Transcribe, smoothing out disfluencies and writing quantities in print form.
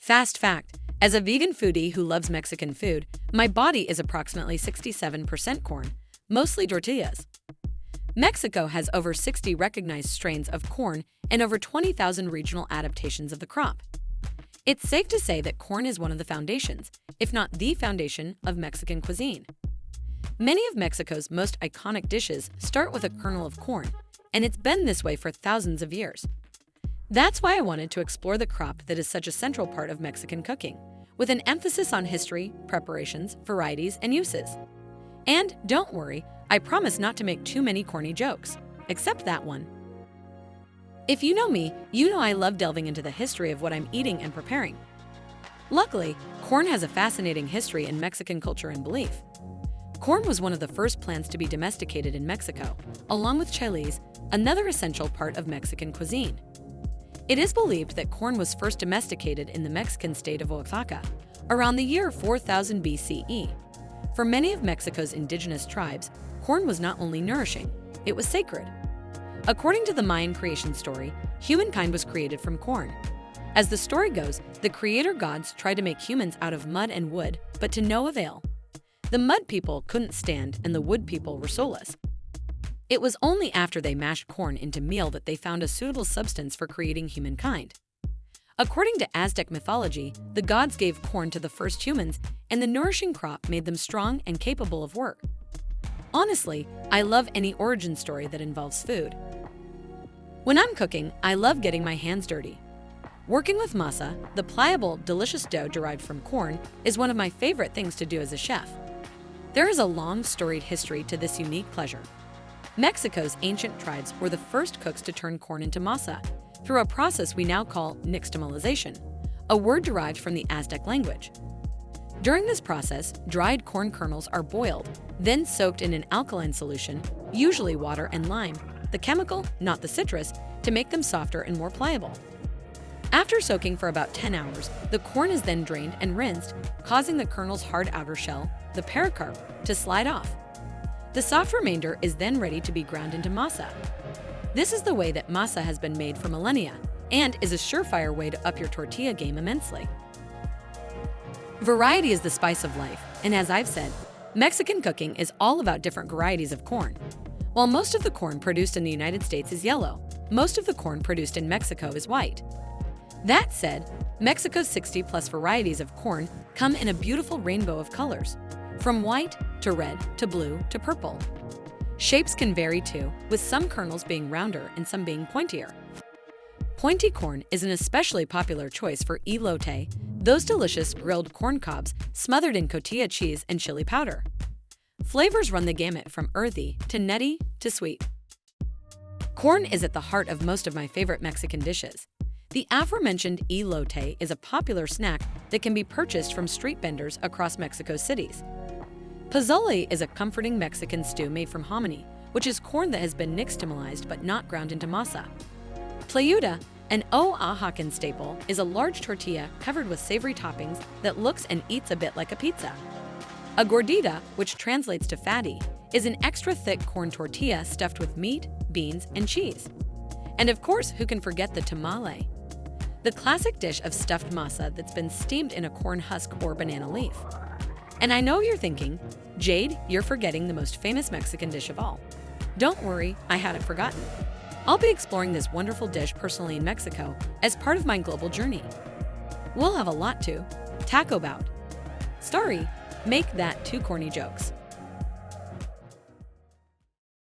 Fast fact, as a vegan foodie who loves Mexican food, my body is approximately 67% corn, mostly tortillas. Mexico has over 60 recognized strains of corn and over 20,000 regional adaptations of the crop. It's safe to say that corn is one of the foundations, if not the foundation, of Mexican cuisine. Many of Mexico's most iconic dishes start with a kernel of corn, and it's been this way for thousands of years. That's why I wanted to explore the crop that is such a central part of Mexican cooking, with an emphasis on history, preparations, varieties, and uses. And don't worry, I promise not to make too many corny jokes, except that one. If you know me, you know I love delving into the history of what I'm eating and preparing. Luckily, corn has a fascinating history in Mexican culture and belief. Corn was one of the first plants to be domesticated in Mexico, along with chiles, another essential part of Mexican cuisine. It is believed that corn was first domesticated in the Mexican state of Oaxaca around the year 4000 BCE. For many of Mexico's indigenous tribes, corn was not only nourishing, it was sacred. According to the Mayan creation story, humankind was created from corn. As the story goes, the creator gods tried to make humans out of mud and wood, but to no avail. The mud people couldn't stand and the wood people were soulless. It was only after they mashed corn into meal that they found a suitable substance for creating humankind. According to Aztec mythology, the gods gave corn to the first humans, and the nourishing crop made them strong and capable of work. Honestly, I love any origin story that involves food. When I'm cooking, I love getting my hands dirty. Working with masa, the pliable, delicious dough derived from corn, is one of my favorite things to do as a chef. There is a long, storied history to this unique pleasure. Mexico's ancient tribes were the first cooks to turn corn into masa through a process we now call nixtamalization, a word derived from the Aztec language. During this process, dried corn kernels are boiled, then soaked in an alkaline solution, usually water and lime, the chemical, not the citrus, to make them softer and more pliable. After soaking for about 10 hours, the corn is then drained and rinsed, causing the kernel's hard outer shell, the pericarp, to slide off. The soft remainder is then ready to be ground into masa. This is the way that masa has been made for millennia and is a surefire way to up your tortilla game immensely. Variety is the spice of life, and as I've said, Mexican cooking is all about different varieties of corn. While most of the corn produced in the United States is yellow, most of the corn produced in Mexico is white. That said, Mexico's 60+ varieties of corn come in a beautiful rainbow of colors, from white to red to blue to purple. Shapes can vary too, with some kernels being rounder and some being pointier. Pointy corn is an especially popular choice for elote, those delicious grilled corn cobs smothered in cotija cheese and chili powder. Flavors run the gamut from earthy to nutty to sweet. Corn is at the heart of most of my favorite Mexican dishes. The aforementioned elote is a popular snack that can be purchased from street vendors across Mexico's cities. Pozole is a comforting Mexican stew made from hominy, which is corn that has been nixtamalized but not ground into masa. Tlayuda, an Oaxacan staple, is a large tortilla covered with savory toppings that looks and eats a bit like a pizza. A gordita, which translates to fatty, is an extra thick corn tortilla stuffed with meat, beans, and cheese. And of course, who can forget the tamale? The classic dish of stuffed masa that's been steamed in a corn husk or banana leaf. And I know you're thinking, Jade, you're forgetting the most famous Mexican dish of all. Don't worry, I hadn't forgotten. I'll be exploring this wonderful dish personally in Mexico as part of my global journey. We'll have a lot to talk about. Sorry, make that 2 corny jokes.